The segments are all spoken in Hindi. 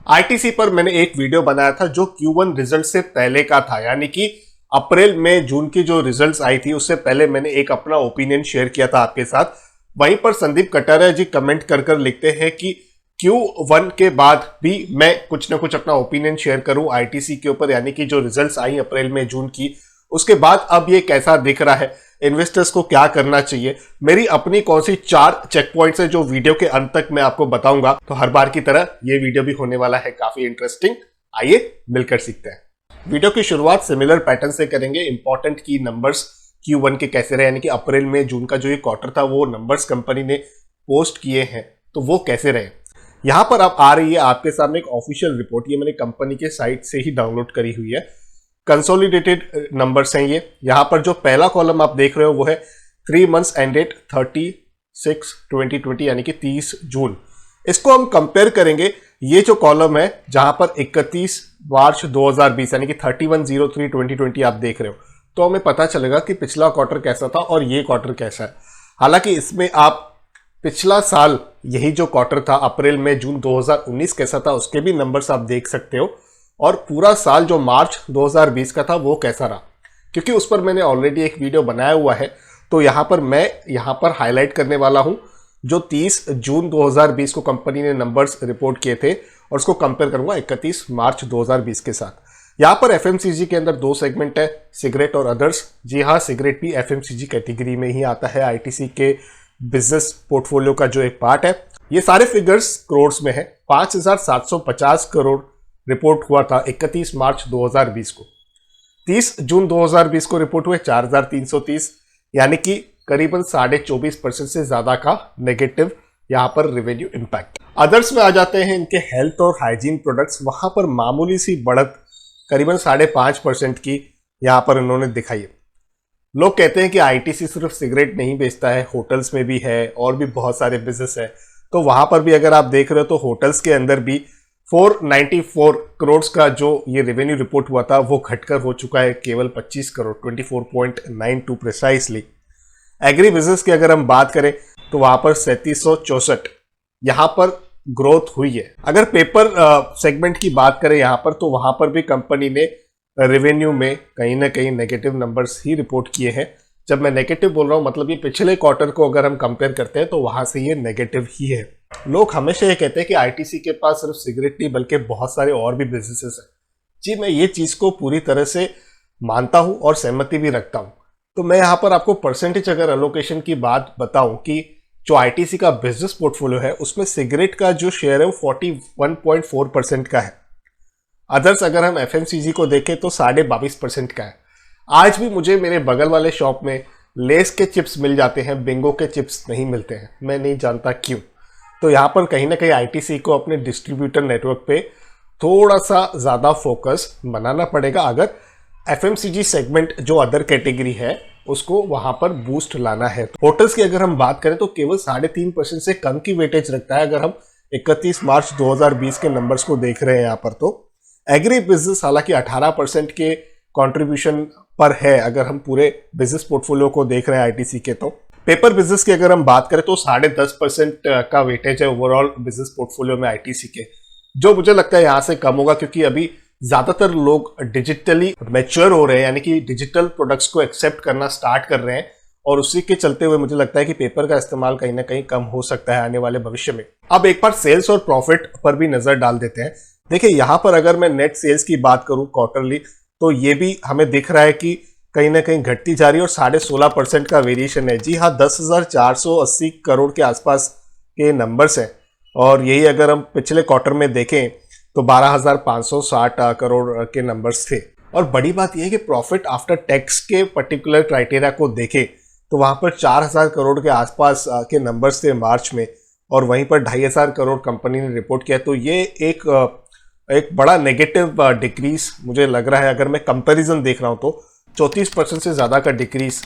आईटीसी पर मैंने एक वीडियो बनाया था जो Q1 रिजल्ट से पहले का था, यानी कि अप्रैल में जून की जो रिजल्ट्स आई थी उससे पहले मैंने एक अपना ओपिनियन शेयर किया था आपके साथ। वहीं पर संदीप कटारिया जी कमेंट कर लिखते हैं कि Q1 के बाद भी मैं कुछ ना कुछ अपना ओपिनियन शेयर करूं आईटीसी के ऊपर, यानी कि जो रिजल्ट्स आई अप्रैल में जून की, उसके बाद अब ये कैसा दिख रहा है, इन्वेस्टर्स को क्या करना चाहिए, मेरी अपनी कौन सी 4 चेक पॉइंट्स है जो वीडियो के अंत तक मैं आपको बताऊंगा। तो हर बार की तरह ये वीडियो भी होने वाला है काफी इंटरेस्टिंग। आइए मिलकर सीखते हैं। वीडियो की शुरुआत सिमिलर पैटर्न से करेंगे। इंपॉर्टेंट की नंबर्स Q1 के कैसे रहे, यानी कि अप्रैल में जून का जो ये क्वार्टर था वो नंबर्स कंपनी ने पोस्ट किए हैं तो वो कैसे रहे। यहां पर अब आ रही है आपके सामने एक ऑफिशियल रिपोर्ट, ये मैंने कंपनी के साइट से ही डाउनलोड करी हुई है। कंसोलिडेटेड नंबर्स हैं ये। यहां पर जो पहला कॉलम आप देख रहे हो वो है 3 मंथ्स एंडेड 30/6/2020 यानी कि 30 जून। इसको हम कंपेयर करेंगे, ये जो कॉलम है जहां पर 31 मार्च 2020 यानी कि 31/03/2020 आप देख रहे हो, तो हमें पता चलेगा कि पिछला क्वार्टर कैसा था और ये क्वार्टर कैसा है। हालांकि इसमें आप पिछला साल यही जो क्वार्टर था अप्रैल में जून 2019 कैसा था उसके भी नंबर्स आप देख सकते हो, और पूरा साल जो मार्च 2020 का था वो कैसा रहा, क्योंकि उस पर मैंने ऑलरेडी एक वीडियो बनाया हुआ है। तो यहां पर मैं हाईलाइट करने वाला हूं जो 30 जून 2020 को कंपनी ने नंबर्स रिपोर्ट किए थे और उसको कंपेयर करूंगा 31 मार्च 2020 के साथ। यहां पर एफएमसीजी के अंदर 2 सेगमेंट है, सिगरेट और अदर्स। जी हाँ, सिगरेट भी एफएमसीजी कैटेगरी में ही आता है, आईटीसी के बिजनेस पोर्टफोलियो का जो एक पार्ट है। ये सारे फिगर्स करोड़ में है। 5,750 करोड़ रिपोर्ट हुआ था 31 मार्च 2020 को। 30 जून 2020 को रिपोर्ट हुए 4,330, यानी कि करीबन 24.5% से ज्यादा का नेगेटिव यहां पर रेवेन्यू इंपैक्ट। अदर्स में आ जाते हैं इनके हेल्थ और हाइजीन प्रोडक्ट्स, वहां पर मामूली सी बढ़त करीबन 5.5% की यहां पर इन्होंने दिखाई है। लोग कहते हैं कि आईटीसी सिर्फ सिगरेट नहीं बेचता है, होटल्स में भी है और भी बहुत सारे बिजनेस है। तो वहां पर भी अगर आप देख रहे हो तो होटल्स के अंदर भी 494 करोड़ का जो ये रेवेन्यू रिपोर्ट हुआ था वो घटकर हो चुका है केवल 25 करोड़, 24.92 प्रिसाइसली। एग्री बिजनेस की अगर हम बात करें तो वहां पर 3764 यहां पर ग्रोथ हुई है। अगर पेपर सेगमेंट की बात करें यहां पर, तो वहां पर भी कंपनी ने रेवेन्यू में कहीं ना कहीं नेगेटिव नंबर्स ही रिपोर्ट किए हैं। जब मैं नेगेटिव बोल रहा हूं मतलब ये पिछले क्वार्टर को अगर हम कंपेयर करते हैं तो वहां से ये नेगेटिव ही है। लोग हमेशा ये कहते हैं कि आईटीसी के पास सिर्फ सिगरेट नहीं बल्कि बहुत सारे और भी बिजनेसेस हैं। जी, मैं ये चीज को पूरी तरह से मानता हूं और सहमति भी रखता हूं। तो मैं यहां पर आपको परसेंटेज अगर एलोकेशन की बात बताऊं कि जो आईटीसी का बिजनेस पोर्टफोलियो है उसमें सिगरेट का जो शेयर है वो 41.4% का है। अदर्स अगर हम एफएमसीजी को देखें तो 22.5% का है। आज भी मुझे मेरे बगल वाले शॉप में लेस के चिप्स मिल जाते हैं, बिंगो के चिप्स नहीं मिलते हैं, मैं नहीं जानता क्यों। तो यहाँ पर कहीं ना कहीं आईटीसी को अपने डिस्ट्रीब्यूटर नेटवर्क पे थोड़ा सा ज़्यादा फोकस बनाना पड़ेगा अगर एफएमसीजी सेगमेंट जो अदर कैटेगरी है उसको वहां पर बूस्ट लाना है। होटल्स की अगर हम बात करें तो केवल 3.5% से कम की वेटेज रखता है अगर हम 31 मार्च 2020 के नंबर्स को देख रहे हैं यहाँ पर। तो एग्री बिजनेस हालांकि 18% के कंट्रीब्यूशन पर है अगर हम पूरे बिजनेस पोर्टफोलियो को देख रहे हैं आईटीसी के। तो पेपर बिजनेस की अगर हम बात करें तो 10.5% का वेटेज है ओवरऑल बिजनेस पोर्टफोलियो में आईटीसी के, जो मुझे लगता है यहां से कम होगा क्योंकि अभी ज्यादातर लोग डिजिटली मैच्योर हो रहे हैं, यानी कि डिजिटल प्रोडक्ट्स को एक्सेप्ट करना स्टार्ट कर रहे हैं, और उसी के चलते हुए मुझे लगता है कि पेपर का इस्तेमाल कहीं ना कहीं कम हो सकता है आने वाले भविष्य में। अब एक बार सेल्स और प्रॉफिट पर भी नजर डाल देते हैं। देखिए यहां पर अगर मैं नेट सेल्स की बात करूं क्वार्टरली तो ये भी हमें दिख रहा है कि कहीं ना कहीं घटती जा रही है और 16.5% का वेरिएशन है। जी हाँ, 10,480 करोड़ के आसपास के नंबर्स हैं, और यही अगर हम पिछले क्वार्टर में देखें तो 12,560 करोड़ के नंबर्स थे। और बड़ी बात यह है कि प्रॉफिट आफ्टर टैक्स के पर्टिकुलर क्राइटेरिया को देखें तो वहां पर 4,000 करोड़ के आसपास के नंबर्स थे मार्च में, और वहीं पर 2,500 करोड़ कंपनी ने रिपोर्ट किया। तो ये एक बड़ा नेगेटिव डिक्रीज मुझे लग रहा है। अगर मैं कंपैरिजन देख रहा हूं तो 34% से ज्यादा का डिक्रीज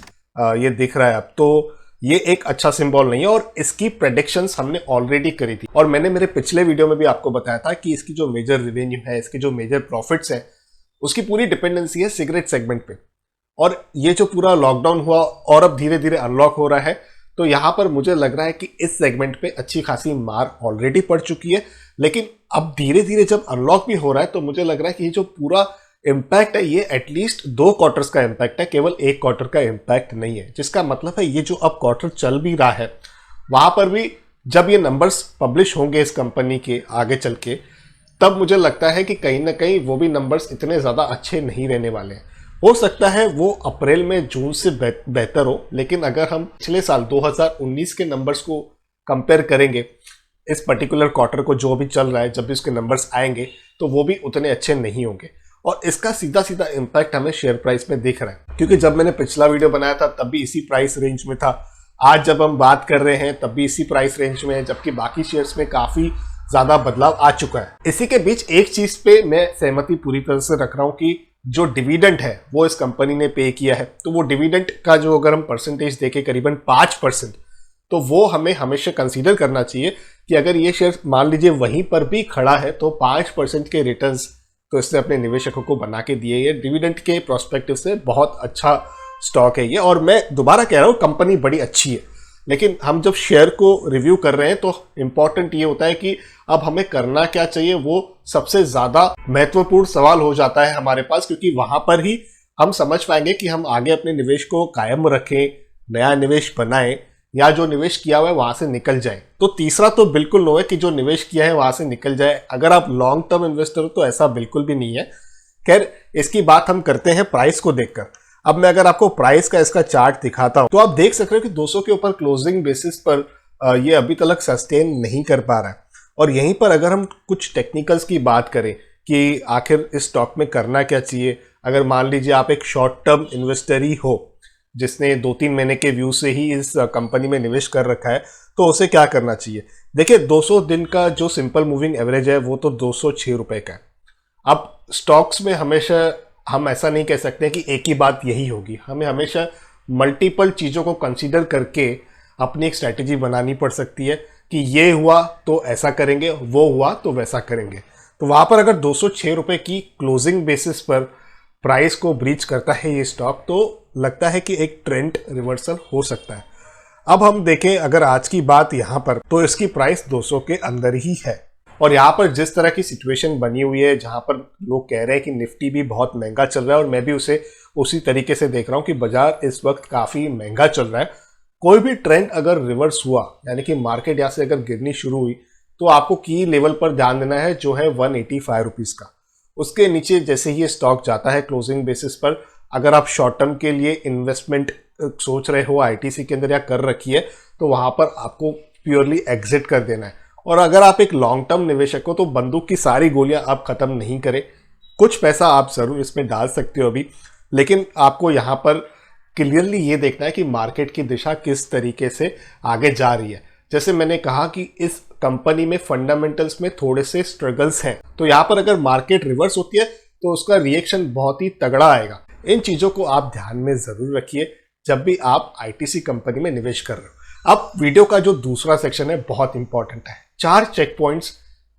ये दिख रहा है अब। तो ये एक अच्छा सिंबल नहीं है, और इसकी प्रेडिक्शंस हमने ऑलरेडी करी थी, और मैंने मेरे पिछले वीडियो में भी आपको बताया था कि इसकी जो मेजर रेवेन्यू है, इसके जो मेजर प्रॉफिट्स हैं, उसकी पूरी डिपेंडेंसी है सिगरेट सेगमेंट पे। और ये जो पूरा लॉकडाउन हुआ और अब धीरे धीरे अनलॉक हो रहा है, तो यहाँ पर मुझे लग रहा है कि इस सेगमेंट पे अच्छी खासी मार ऑलरेडी पड़ चुकी है, लेकिन अब धीरे धीरे जब अनलॉक भी हो रहा है तो मुझे लग रहा है कि ये जो पूरा इम्पैक्ट है ये एटलीस्ट 2 क्वार्टर्स का इम्पैक्ट है, केवल 1 क्वार्टर का इम्पैक्ट नहीं है। जिसका मतलब है ये जो अब क्वार्टर चल भी रहा है वहां पर भी जब ये नंबर्स पब्लिश होंगे इस कंपनी के आगे चल के, तब मुझे लगता है कि कहीं ना कहीं वो भी नंबर्स इतने ज़्यादा अच्छे नहीं रहने वाले हैं। हो सकता है वो अप्रैल में जून से बेहतर हो, लेकिन अगर हम पिछले साल 2019 के नंबर्स को कंपेयर करेंगे इस पर्टिकुलर क्वार्टर को जो भी चल रहा है, जब भी उसके नंबर्स आएंगे तो वो भी उतने अच्छे नहीं होंगे। और इसका सीधा सीधा इम्पैक्ट हमें शेयर प्राइस में दिख रहा है, क्योंकि जब मैंने पिछला वीडियो बनाया था तब भी इसी प्राइस रेंज में था, आज जब हम बात कर रहे हैं तब भी इसी प्राइस रेंज में है, जबकि बाकी शेयर्स में काफ़ी ज़्यादा बदलाव आ चुका है। इसी के बीच एक चीज़ पे मैं सहमति पूरी तरह से रख रहा हूँ कि जो डिविडेंड है वो इस कंपनी ने पे किया है, तो वो डिविडेंड का जो अगर हम परसेंटेज देखें करीबन 5%, तो वो हमें हमेशा कंसीडर करना चाहिए कि अगर ये शेयर मान लीजिए वहीं पर भी खड़ा है तो 5% के रिटर्न्स तो इसने अपने निवेशकों को बना के दिए। ये डिविडेंड के प्रोस्पेक्टिव से बहुत अच्छा स्टॉक है ये, और मैं दोबारा कह रहा हूँ कंपनी बड़ी अच्छी है, लेकिन हम जब शेयर को रिव्यू कर रहे हैं तो इंपॉर्टेंट ये होता है कि अब हमें करना क्या चाहिए, वो सबसे ज्यादा महत्वपूर्ण सवाल हो जाता है हमारे पास, क्योंकि वहां पर ही हम समझ पाएंगे कि हम आगे अपने निवेश को कायम रखें, नया निवेश बनाएं, या जो निवेश किया हुआ है वहां से निकल जाए। तो तीसरा तो बिल्कुल नो है कि जो निवेश किया है वहां से निकल जाए। अगर आप लॉन्ग टर्म इन्वेस्टर हो तो ऐसा बिल्कुल भी नहीं है। खैर, इसकी बात हम करते हैं प्राइस को देखकर। अब मैं अगर आपको प्राइस का इसका चार्ट दिखाता हूं तो आप देख सकते हो कि 200 के ऊपर क्लोजिंग बेसिस पर ये अभी तक सस्टेन नहीं कर पा रहा है। और यहीं पर अगर हम कुछ टेक्निकल्स की बात करें कि आखिर इस स्टॉक में करना क्या चाहिए, अगर मान लीजिए आप एक शॉर्ट टर्म इन्वेस्टर ही हो जिसने 2-3 महीने के व्यू से ही इस कंपनी में निवेश कर रखा है, तो उसे क्या करना चाहिए। देखिए, 200 दिन का जो सिंपल मूविंग एवरेज है वो तो 206 रुपए का है। अब स्टॉक्स में हमेशा हम ऐसा नहीं कह सकते कि एक ही बात यही होगी, हमें हमेशा मल्टीपल चीज़ों को कंसीडर करके अपनी एक स्ट्रैटेजी बनानी पड़ सकती है कि ये हुआ तो ऐसा करेंगे, वो हुआ तो वैसा करेंगे। तो वहाँ पर अगर 206 रुपये की क्लोजिंग बेसिस पर प्राइस को ब्रीच करता है ये स्टॉक, तो लगता है कि एक ट्रेंड रिवर्सल हो सकता है। अब हम देखें अगर आज की बात यहाँ पर, तो इसकी प्राइस 200 के अंदर ही है। और यहाँ पर जिस तरह की सिचुएशन बनी हुई है जहाँ पर लोग कह रहे हैं कि निफ्टी भी बहुत महंगा चल रहा है, और मैं भी उसे उसी तरीके से देख रहा हूँ कि बाजार इस वक्त काफ़ी महंगा चल रहा है। कोई भी ट्रेंड अगर रिवर्स हुआ, यानी कि मार्केट यहाँ से अगर गिरनी शुरू हुई, तो आपको की लेवल पर ध्यान देना है जो है 185 रुपीज़ का। उसके नीचे जैसे ही ये स्टॉक जाता है क्लोजिंग बेसिस पर, अगर आप शॉर्ट टर्म के लिए इन्वेस्टमेंट सोच रहे हो आईटीसी के अंदर या कर रखी है, तो वहाँ पर आपको प्योरली एग्जिट कर देना है। और अगर आप एक लॉन्ग टर्म निवेशक हो तो बंदूक की सारी गोलियां आप खत्म नहीं करें, कुछ पैसा आप जरूर इसमें डाल सकते हो अभी, लेकिन आपको यहाँ पर क्लियरली ये देखना है कि मार्केट की दिशा किस तरीके से आगे जा रही है। जैसे मैंने कहा कि इस कंपनी में फंडामेंटल्स में थोड़े से स्ट्रगल्स हैं, तो यहाँ पर अगर मार्केट रिवर्स होती है तो उसका रिएक्शन बहुत ही तगड़ा आएगा। इन चीज़ों को आप ध्यान में ज़रूर रखिए जब भी आप आईटीसी कंपनी में निवेश कर रहे हो। अब वीडियो का जो दूसरा सेक्शन है बहुत इंपॉर्टेंट है। 4 चेक पॉइंट्स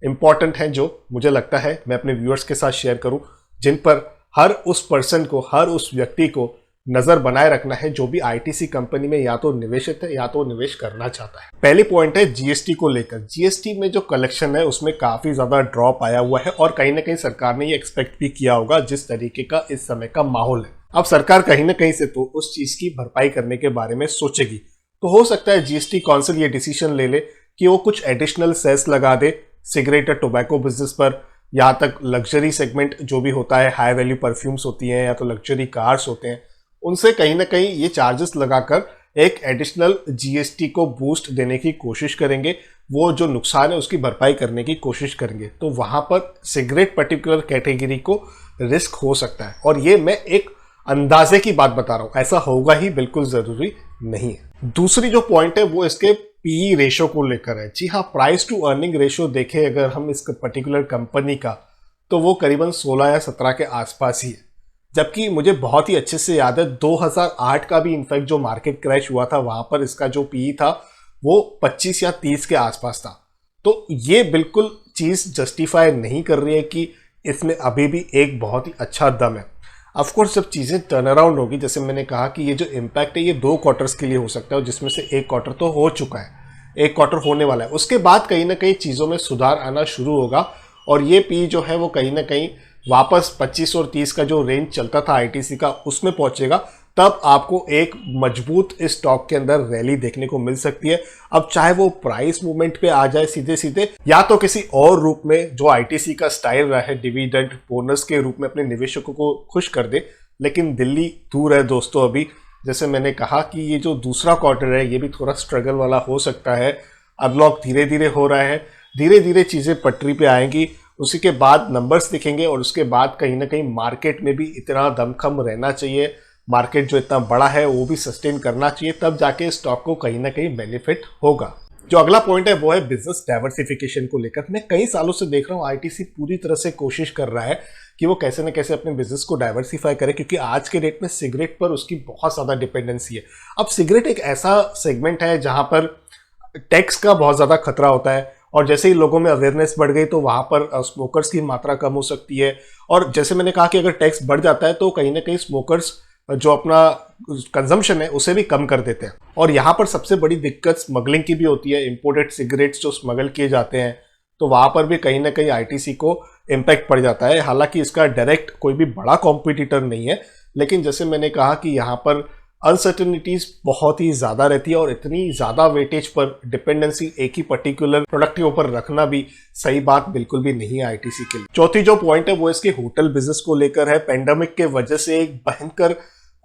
इंपॉर्टेंट हैं जो मुझे लगता है मैं अपने व्यूअर्स के साथ शेयर करूं, जिन पर हर उस पर्सन को, हर उस व्यक्ति को नजर बनाए रखना है जो भी आईटीसी कंपनी में या तो निवेशित है या तो निवेश करना चाहता है। पहली पॉइंट है जीएसटी को लेकर। जीएसटी में जो कलेक्शन है उसमें काफी ज्यादा ड्रॉप आया हुआ है, और कहीं ना कहीं सरकार ने ये एक्सपेक्ट भी किया होगा जिस तरीके का इस समय का माहौल है। अब सरकार कहीं ना कहीं से तो उस चीज की भरपाई करने के बारे में सोचेगी, तो हो सकता है जीएसटी काउंसिल ये डिसीजन ले ले कि वो कुछ एडिशनल सेस लगा दे सिगरेट और टोबैको बिजनेस पर, यहाँ तक लग्जरी सेगमेंट जो भी होता है, हाई वैल्यू परफ्यूम्स होती हैं या तो लग्जरी कार्स होते हैं, उनसे कहीं ना कहीं ये चार्जेस लगाकर एक एडिशनल जीएसटी को बूस्ट देने की कोशिश करेंगे, वो जो नुकसान है उसकी भरपाई करने की कोशिश करेंगे। तो वहां पर सिगरेट पर्टिकुलर कैटेगरी को रिस्क हो सकता है, और ये मैं एक अंदाजे की बात बता रहा हूं, ऐसा होगा ही बिल्कुल जरूरी नहीं है। दूसरी जो पॉइंट है वो इसके पीई रेशो को लेकर है। जी हाँ, प्राइस टू अर्निंग रेशो देखें अगर हम इस पर्टिकुलर कंपनी का, तो वो करीबन 16 या 17 के आसपास ही है। जबकि मुझे बहुत ही अच्छे से याद है 2008 का भी इनफैक्ट जो मार्केट क्रैश हुआ था वहां पर इसका जो पीई था वो 25 या 30 के आसपास था। तो ये बिल्कुल चीज जस्टिफाई नहीं कर रही है कि इसमें अभी भी एक बहुत ही अच्छा दम है। ऑफकोर्स जब चीज़ें टर्न अराउंड होगी, जैसे मैंने कहा कि ये जो इम्पैक्ट है ये 2 क्वार्टर्स के लिए हो सकता है, और जिसमें से 1 क्वार्टर तो हो चुका है, 1 क्वार्टर होने वाला है। उसके बाद कहीं ना कहीं चीज़ों में सुधार आना शुरू होगा और ये पी जो है वो कहीं ना कहीं वापस 25 और 30 का जो रेंज चलता था आईटीसी का उसमें पहुंचेगा। तब आपको एक मजबूत इस स्टॉक के अंदर रैली देखने को मिल सकती है। अब चाहे वो प्राइस मूवमेंट पे आ जाए सीधे सीधे, या तो किसी और रूप में जो आईटीसी का स्टाइल रहा है डिविडेंड बोनस के रूप में अपने निवेशकों को खुश कर दे। लेकिन दिल्ली दूर है दोस्तों अभी। जैसे मैंने कहा कि ये जो दूसरा क्वार्टर है ये भी थोड़ा स्ट्रगल वाला हो सकता है। अनलॉक धीरे धीरे हो रहा है, धीरे धीरे चीज़ें पटरी पे आएंगी, उसी के बाद नंबर्स दिखेंगे और उसके बाद कहीं ना कहीं मार्केट में भी इतना दमखम रहना चाहिए, मार्केट जो इतना बड़ा है वो भी सस्टेन करना चाहिए, तब जाके स्टॉक को कहीं ना कहीं बेनिफिट होगा। जो अगला पॉइंट है वो है बिजनेस डाइवर्सिफिकेशन को लेकर। मैं कई सालों से देख रहा हूँ आईटीसी पूरी तरह से कोशिश कर रहा है कि वो कैसे न कैसे अपने बिजनेस को डाइवर्सिफाई करे, क्योंकि आज के डेट में सिगरेट पर उसकी बहुत ज़्यादा डिपेंडेंसी है। अब सिगरेट एक ऐसा सेगमेंट है जहाँ पर टैक्स का बहुत ज़्यादा खतरा होता है, और जैसे ही लोगों में अवेयरनेस बढ़ गई तो वहाँ पर स्मोकर्स की मात्रा कम हो सकती है। और जैसे मैंने कहा कि अगर टैक्स बढ़ जाता है तो कहीं ना कहीं स्मोकर्स जो अपना कंजम्पशन है उसे भी कम कर देते हैं। और यहाँ पर सबसे बड़ी दिक्कत स्मगलिंग की भी होती है। इंपोर्टेड सिगरेट्स जो स्मगल किए जाते हैं तो वहाँ पर भी कहीं ना कहीं आईटीसी को इम्पैक्ट पड़ जाता है। हालांकि इसका डायरेक्ट कोई भी बड़ा कॉम्पिटिटर नहीं है, लेकिन जैसे मैंने कहा कि यहाँ पर अनसर्टेनिटीज बहुत ही ज़्यादा रहती है और इतनी ज़्यादा वेटेज पर डिपेंडेंसी एक ही पर्टिकुलर प्रोडक्ट के ऊपर रखना भी सही बात बिल्कुल भी नहीं है आईटीसी के लिए। चौथी जो पॉइंट है वो इसके होटल बिजनेस को लेकर है। पेंडेमिक के वजह से एक भयंकर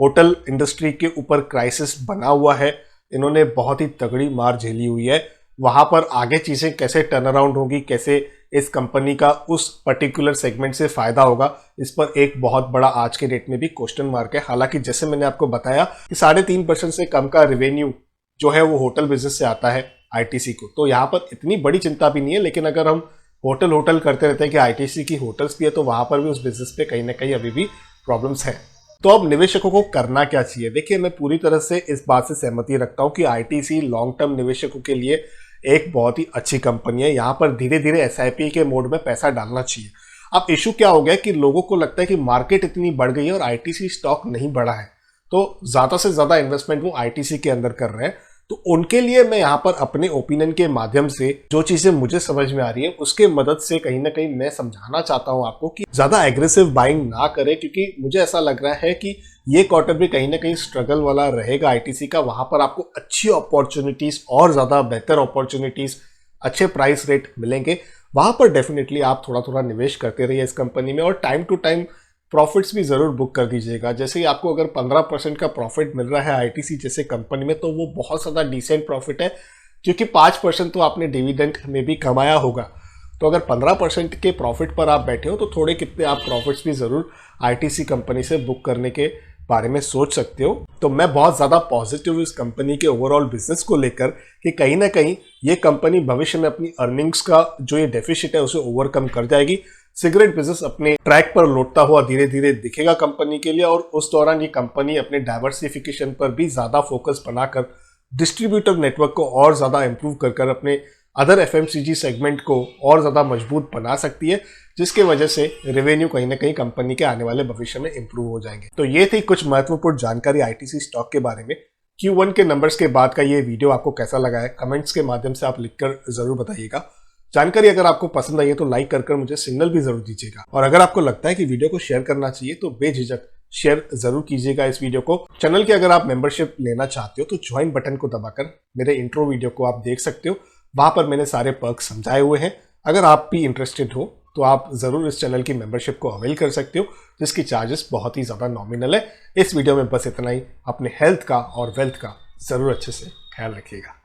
होटल इंडस्ट्री के ऊपर क्राइसिस बना हुआ है, इन्होंने बहुत ही तगड़ी मार झेली हुई है। वहां पर आगे चीज़ें कैसे टर्न अराउंड होगी, कैसे इस कंपनी का उस पर्टिकुलर सेगमेंट से फायदा होगा, इस पर एक बहुत बड़ा आज के डेट में भी क्वेश्चन मार्क है। हालांकि जैसे मैंने आपको बताया कि 3.5% से कम का रेवेन्यू जो है वो होटल बिजनेस से आता है आईटीसी को, तो यहाँ पर इतनी बड़ी चिंता भी नहीं है। लेकिन अगर हम होटल करते रहते हैं कि आईटीसी की होटल्स भी है, तो वहां पर भी उस बिजनेस पे कहीं ना कहीं अभी भी प्रॉब्लम्स है। तो अब निवेशकों को करना क्या चाहिए? देखिए, मैं पूरी तरह से इस बात से सहमति रखता हूँ कि आईटीसी लॉन्ग टर्म निवेशकों के लिए एक बहुत ही अच्छी कंपनी है। यहाँ पर धीरे धीरे एसआईपी के मोड में पैसा डालना चाहिए। अब इशू क्या हो गया कि लोगों को लगता है कि मार्केट इतनी बढ़ गई है और आईटीसी स्टॉक नहीं बढ़ा है, तो ज्यादा से ज्यादा इन्वेस्टमेंट वो आईटीसी के अंदर कर रहे हैं। तो उनके लिए मैं यहाँ पर अपने ओपिनियन के माध्यम से जो चीजें मुझे समझ में आ रही है उसके मदद से कहीं ना कहीं मैं समझाना चाहता हूँ आपको कि ज्यादा एग्रेसिव बाइंग ना करें, क्योंकि मुझे ऐसा लग रहा है कि ये क्वार्टर भी कहीं ना कहीं स्ट्रगल वाला रहेगा आईटीसी का। वहां पर आपको अच्छी अपॉर्चुनिटीज और ज्यादा बेहतर अपॉर्चुनिटीज, अच्छे प्राइस रेट मिलेंगे। वहां पर डेफिनेटली आप थोड़ा थोड़ा निवेश करते रहिए इस कंपनी में, और टाइम टू टाइम प्रॉफिट्स भी जरूर बुक कर दीजिएगा। जैसे ही आपको अगर 15% का प्रॉफिट मिल रहा है आईटीसी जैसे कंपनी में, तो वो बहुत ज़्यादा डिसेंट प्रॉफिट है, क्योंकि 5% तो आपने डिविडेंड में भी कमाया होगा। तो अगर 15% के प्रॉफिट पर आप बैठे हो तो थोड़े कितने आप प्रॉफिट्स भी ज़रूर आईटीसी कंपनी से बुक करने के बारे में सोच सकते हो। तो मैं बहुत ज़्यादा पॉजिटिव इस कंपनी के ओवरऑल बिजनेस को लेकर कि कहीं ना कहीं ये कंपनी भविष्य में अपनी अर्निंग्स का जो ये डेफिसिट है उसे ओवरकम कर जाएगी। सिगरेट बिजनेस अपने ट्रैक पर लौटता हुआ धीरे धीरे दिखेगा कंपनी के लिए, और उस दौरान ये कंपनी अपने डाइवर्सिफिकेशन पर भी ज़्यादा फोकस बनाकर डिस्ट्रीब्यूटर नेटवर्क को और ज़्यादा इंप्रूव कर अपने अदर एफएमसीजी सेगमेंट को और ज़्यादा मजबूत बना सकती है, जिसके वजह से रेवेन्यू कहीं ना कहीं कंपनी के आने वाले भविष्य में इंप्रूव हो जाएंगे। तो ये थी कुछ महत्वपूर्ण जानकारी आईटीसी स्टॉक के बारे में। Q1 के नंबर्स के बाद का ये वीडियो आपको कैसा लगा है कमेंट्स के माध्यम से आप लिखकर जरूर बताइएगा। जानकारी अगर आपको पसंद आई है तो लाइक कर मुझे सिग्नल भी जरूर दीजिएगा, और अगर आपको लगता है कि वीडियो को शेयर करना चाहिए तो बेझिझक शेयर जरूर कीजिएगा इस वीडियो को। चैनल की अगर आप मेंबरशिप लेना चाहते हो तो ज्वाइन बटन को दबाकर मेरे इंट्रो वीडियो को आप देख सकते हो, वहां पर मैंने सारे पर्क समझाए हुए हैं। अगर आप भी इंटरेस्टेड हो तो आप जरूर इस चैनल की मेंबरशिप को अवेल कर सकते हो, जिसकी चार्जेस बहुत ही ज्यादा नॉमिनल है। इस वीडियो में बस इतना ही। अपने हेल्थ का और वेल्थ का जरूर अच्छे से ख्याल रखिएगा।